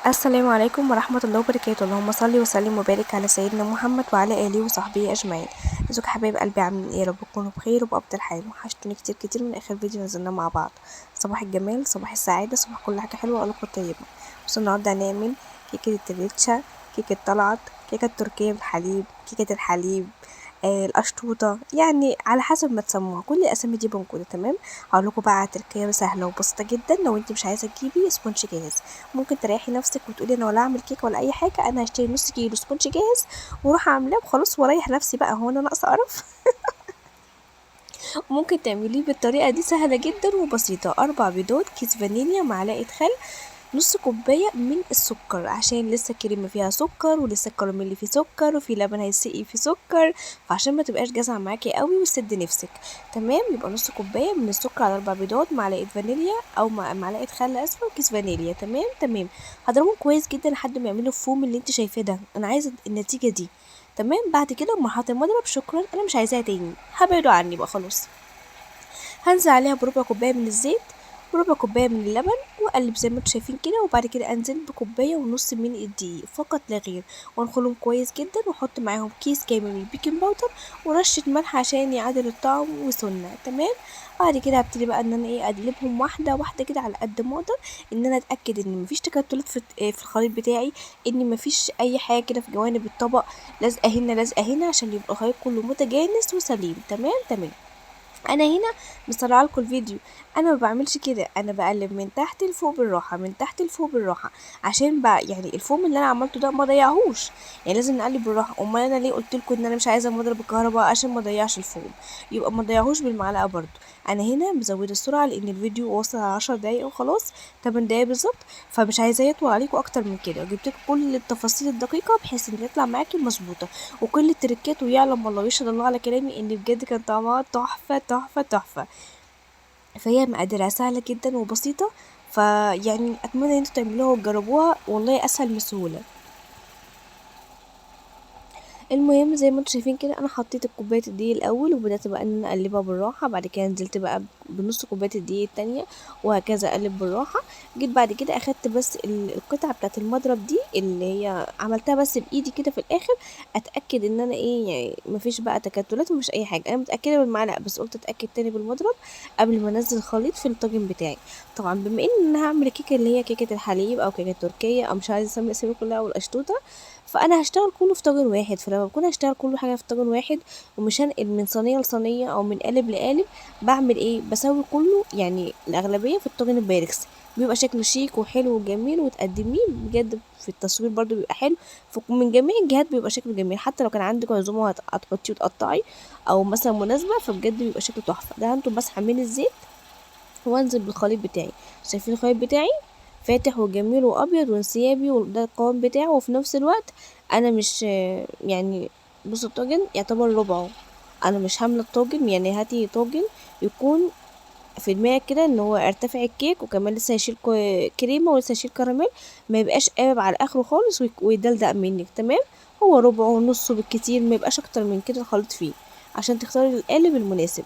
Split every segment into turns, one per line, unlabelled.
السلام عليكم ورحمة الله وبركاته. اللهم صل وسلم وبارك على سيدنا محمد وعلى آله وصحبه أجمعين. ازيكم حبايب قلبي، عاملين ايه؟ رب تكونوا بخير وبأفضل حال. وحشتوني كتير كتير من آخر فيديو نزلناه مع بعض. صباح الجمال، صباح السعادة، صباح كل حاجة حلوة وألقى طيبة. بس النهاردة هنعمل كيكة التريتشا، كيكة طلعت، كيكة تركية بالحليب، كيكة الحليب، القشطوطة، يعني على حسب ما تسموها كل الأسامي دي موجودة. تمام. هقول لكم بقى على تركية سهلة وبسيطة جدا. لو انت مش عايزة تجيبي سبونج جاهز، ممكن تريحي نفسك وتقولي انا ولا اعمل كيك ولا اي حاجه، انا هشتري نص كيلو سبونج جاهز واروح اعملاه وخلاص واريح نفسي بقى، هو انا ناقصه قرف؟ ممكن تعمليه بالطريقه دي، سهله جدا وبسيطه. 4 بيضات، كيس فانيليا، معلقه خل، نص كوباية من السكر، عشان لسه الكريمة فيها سكر ولسه الكراميل فيه سكر وفي لبن هيسقي فيه سكر، فعشان ما تبقاش جازعة معاكي قوي وسد نفسك. تمام. يبقى نص كوباية من السكر على 4 بيضات، معلقة فانيليا او معلقة خل اسفة، وكيس فانيليا. تمام تمام. هضربهم كويس جدا لحد ما يعملوا الفوم اللي انت شايفاه ده، انا عايزة النتيجة دي. تمام. بعد كده مرحلة المضرب، شكرا انا مش عايزاها تاني، هبعدوا عني بقى خلاص. هنزل عليها بربع كوباية من الزيت وربع كوباية من اللبن، واقلب زي ما انتوا شايفين كده. وبعد كده انزل بكوباية ونص من الدقيق فقط لا غير، وانخلهم كويس جدا، واحط معاهم كيس كامل من البيكنج باودر ورشة ملح عشان يعادل الطعم وسنة. تمام. بعد كده هبتدي بقى ان انا اقلبهم واحدة واحدة كده على قد ما اقدر، ان انا اتاكد ان مفيش تكتلات في الخليط بتاعي، ان مفيش اي حاجة كده في جوانب الطبق لازقة هنا لازقة هنا، عشان يبقى الخليط كله متجانس وسليم. تمام تمام. انا هنا مصنعه لكم الفيديو، انا ما بعملش كده، انا بقلب من تحت لفوق بالراحه، من تحت لفوق بالراحه، عشان بقى يعني الفوم اللي انا عملته ده ما ضيعهوش، يعني لازم نقلب بالراحه. امال انا ليه قلت لكم ان انا مش عايزه مضرب الكهرباء؟ عشان ما ضيعش الفوم، يبقى ما ضيعهوش بالمعلقه برضو. انا هنا مزوده السرعه لان الفيديو واصل على 10 دقايق وخلاص، 8 دقايق بالظبط، فمش عايزاه يطول عليكم اكتر من كده. جبت لكم كل التفاصيل الدقيقه بحيث ان يطلع معاكي مظبوطه وكل التريكات، ويعلم الله ويشهد الله على كلامي ان بجد كان طعمها تحفه تحفه تحفه. فهي مقاديرها سهله جدا وبسيطه، فيعني اتمنى ان انتوا تعملوها وتجربوها، والله اسهل من السهوله. المهم زي ما انتوا شايفين كده، انا حطيت كوبايه الدقيق الاول وبدات بقى ان انا اقلبها بالراحه. بعد كده نزلت بقى بنص كوبايه الدقيق التانية، وهكذا اقلب بالراحه. جيت بعد كده اخدت بس القطعه بتاعه المضرب دي اللي هي عملتها بس بايدي كده في الاخر، اتاكد ان انا يعني مفيش بقى تكتلات ومش اي حاجه. انا متاكده بالمعلقه، بس قلت اتاكد تاني بالمضرب قبل ما انزل الخليط في الطاجن بتاعي. طبعا بما ان انا هعمل كيكه اللي هي كيكه الحليب او كيكه تركيه او مش عايزه اسمي الاسامي كلها او القشطوطه، فانا هشتغل كله في طاجن واحد. فلما بكون هشتغل كل حاجه في طاجن واحد ومش هنقل من صينيه لصينيه او من قالب لقالب، بعمل ايه؟ بسوي كله يعني الاغلبيه في الطاجن البايركس، بيبقى شكله شيك وحلو وجميل، وتقدميه بجد في التصوير برضو بيبقى حلو. من جميع الجهات بيبقى شكله جميل، حتى لو كان عندك عزومه هتحطيه وتقطعي او مثلا مناسبه، فبجد بيبقى شكله تحفه. ده انتم بس حمين الزيت وانزل بالخليط بتاعي. شايفين الخليط بتاعي فاتح وجميل وابيض وانسيابي، وده القوام بتاعه. وفي نفس الوقت انا مش يعني، بص الطاجن يعتبر ربعه، انا مش هامله الطاجن. يعني هاتي طاجن يكون في دماغك كده ان هو ارتفع الكيك، وكمان لسه هيشيل كريمه ولسه هيشيل كراميل، ما يبقاش قابب على اخره خالص ويدلدق منك. تمام. هو ربعه ونصه بالكتير، ما يبقاش اكتر من كده الخليط فيه، عشان تختاري القالب المناسب.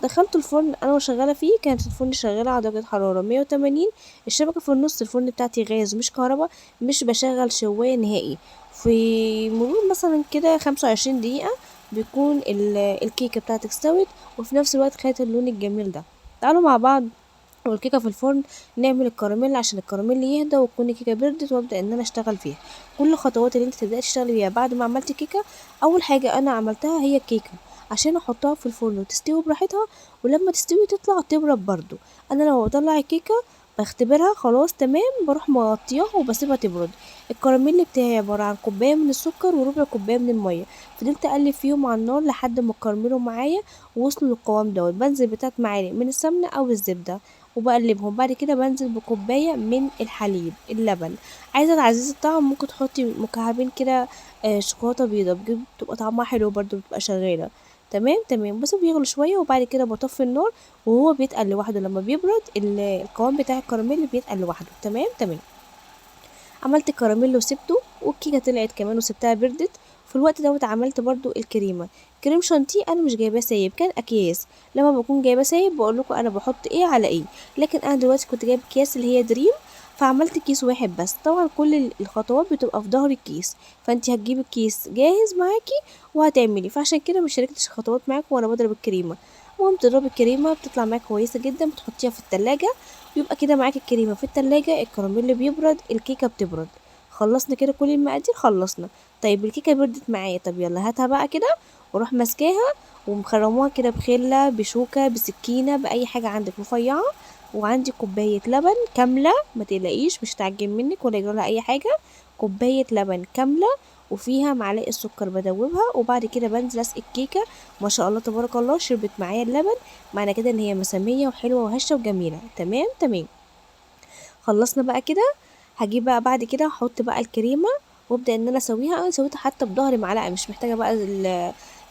دخلت الفرن انا وشغاله فيه، كانت الفرن شغاله على درجه حراره 180، الشبكه في النص، الفرن بتاعتي غاز مش كهرباء، مش بشغل شوايه نهائي. في مرور مثلا كده 25 دقيقه بيكون الكيكه بتاعتك استوت، وفي نفس الوقت خدت اللون الجميل ده. تعالوا مع بعض والكيكه في الفرن نعمل الكراميل، عشان الكراميل يهدى وتكون الكيكه بردت وابدا ان انا اشتغل فيها. كل الخطوات اللي انت تبداي تشتغلي بيها بعد ما عملتي كيكه، اول حاجه انا عملتها هي الكيكه عشان احطها في الفرن وتستوي براحتها، ولما تستوي تطلع تبرد برضو. انا لما بطلع الكيكه بختبرها خلاص تمام، بروح مغطياها وبسيبها تبرد. الكراميل بتاعي عباره عن كوبايه من السكر وربع كوبايه من الميه، فضلت اقلب فيهم على النار لحد ما كرملوا معايا ووصلوا للقوام دوت. بنزل بتلات معالق من السمنه او الزبده وبقلبهم. بعد كده بنزل بكوبايه من الحليب اللبن. عايزه تعززي الطعم ممكن تحطي مكعبين كده شوكولاته بيضه، بتبقى طعمها حلو برضو، بتبقى شغاله. تمام تمام. بس بيغلي شويه وبعد كده بطفي النار وهو بيتقل لوحده. لما بيبرد القوام بتاع الكراميل بيتقل لوحده. تمام تمام. عملت الكراميل وسبته، والكيكه طلعت كمان وسبتها بردت. في الوقت دوت عملت برضو الكريمه، كريم شانتيه انا مش جايباه سايب، كان اكياس. لما بكون جايباه سايب بقول لكم انا بحط ايه على ايه، لكن انا دلوقتي كنت جايب اكياس اللي هي دريم، فعملت كيس واحد بس. طبعا كل الخطوات بتبقى في ظهر الكيس، فانت هتجيبي الكيس جاهز معاكي وهتعملي. فعشان كده مش شاركتش الخطوات معاكم وانا بضرب الكريمه. المهم تضربي الكريمه بتطلع معاكي كويسه جدا، بتحطيها في التلاجة، ويبقى كده معاكي الكريمه في التلاجة، الكراميل بيبرد، الكيكه بتبرد. خلصنا كده كل المقادير، خلصنا. طيب الكيكه بردت معايا، طب يلا هاتها بقى كده، واروح ماسكاها ومخرموها كده بخله، بشوكه، بسكينه، باي حاجه عندك رفيعه. وعندي كوبايه لبن كامله، ما تقلقيش مش هتعجن منك ولا يجرى لها اي حاجه. كوبايه لبن كامله، وفيها معلقه سكر بدوبها، وبعد كده بنزل اسقي الكيكه. ما شاء الله تبارك الله شربت معايا اللبن، معنى كده ان هي مساميه وحلوه وهشه وجميله. تمام تمام. خلصنا بقى كده. هجيب بقى بعد كده احط بقى الكريمه، وابدا ان انا اسويها. انا سويتها حتى بظهر معلقه، مش محتاجه بقى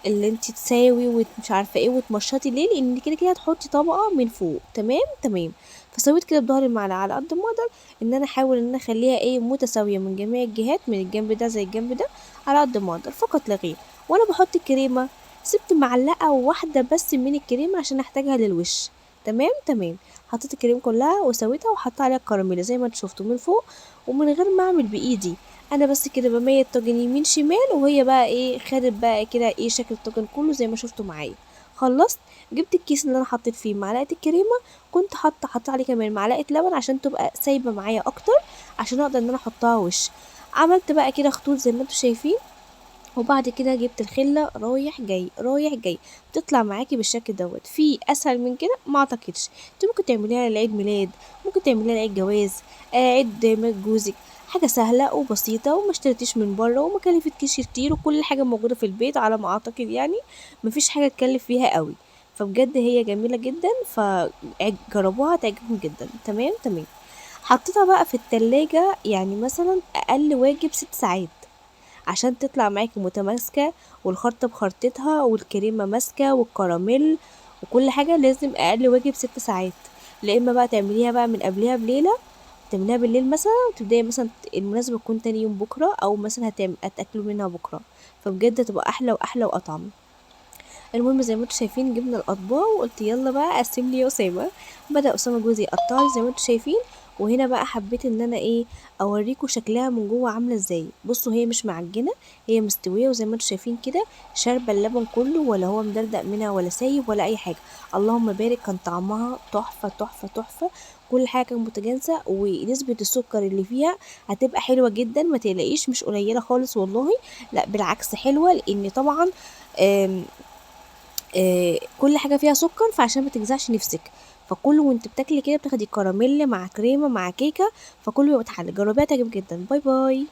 اللي انت تساوي ومش عارفه ايه وتمشطي ليه، لان كده كده هتحطي طبقه من فوق. تمام تمام. فسويت كده بظهر المعلقه على قد ما اقدر، ان انا احاول ان انا اخليها ايه متساويه من جميع الجهات، من الجنب ده زي الجنب ده، على قد ما اقدر فقط لا غير. وانا بحط الكريمه سبت معلقه واحده بس من الكريمه عشان احتاجها للوش. تمام تمام. حطيت الكريم كلها وسويتها، وحطيت عليها الكراميل زي ما انتوا شفتوا من فوق، ومن غير ما اعمل بايدي. انا بس كده بميل الطاجن يمين شمال، وهي بقى ايه خدت بقى كده ايه شكل الطاجن كله زي ما شفتوا معايا. خلصت. جبت الكيس اللي انا حطيت فيه معلقه الكريمه، كنت حاطه عليه كمان معلقه لبن عشان تبقى سايبه معايا اكتر، عشان اقدر ان انا احطها وش. عملت بقى كده خطوط زي ما انتوا شايفين، وبعد كده جبت الخله رايح جاي رايح جاي، بتطلع معاكي بالشكل دوت. في اسهل من كده ما اعتقدش. انت ممكن تعمليها لعيد ميلاد، ممكن تعمليها لعيد جواز، عيد ميلاد جوزك. حاجه سهله وبسيطه، وما اشتريتيش من بره، وما كلفتكيش كتير، وكل حاجه موجوده في البيت على ما اعتقد يعني. مفيش حاجه تكلف فيها قوي. فبجد هي جميله جدا، فجربوها تعجبكم جدا. تمام تمام. حطيتها بقى في التلاجة يعني مثلا اقل واجب 6 ساعات، عشان تطلع معاكي متماسكة، والخلطة بخرطتها، والكريمة ماسكة، والكراميل، وكل حاجة لازم أقل واجب 6 ساعات. لا إما بقى تعمليها بقى من قبلها بليلة، تعمليها بالليل مثلا، وتبدأي مثلا المناسبة تكون تاني يوم بكرة، أو مثلا هتاكلوا منها بكرة. فبجد هتبقى أحلى وأحلى وأطعم. المهم زي ما انتوا شايفين جبنا الاطباق، وقلت يلا بقى قسم لي يا اسامه. بدأ اسامه جوزي يقطع لي زي ما انتوا شايفين. وهنا بقى حبيت ان انا ايه اوريكم شكلها من جوه عامله ازاي. بصوا هي مش معجنه، هي مستويه، وزي ما انتوا شايفين كده شاربه اللبن كله، ولا هو مدلدق منها ولا سايب ولا اي حاجه. اللهم بارك، كان طعمها تحفه تحفه تحفه. كل حاجه كانت متجانسه، ونسبه السكر اللي فيها هتبقى حلوه جدا، ما تقلقيش مش قليله خالص والله. لا بالعكس حلوه، لان طبعا كل حاجة فيها سكر، فعشان ما تجزعش نفسك. فكله وانت بتاكلي كده بتاخدي كراميل مع كريمة مع كيكة، فكله يبقى متحلي. جربيها تعجبك جدا. باي باي.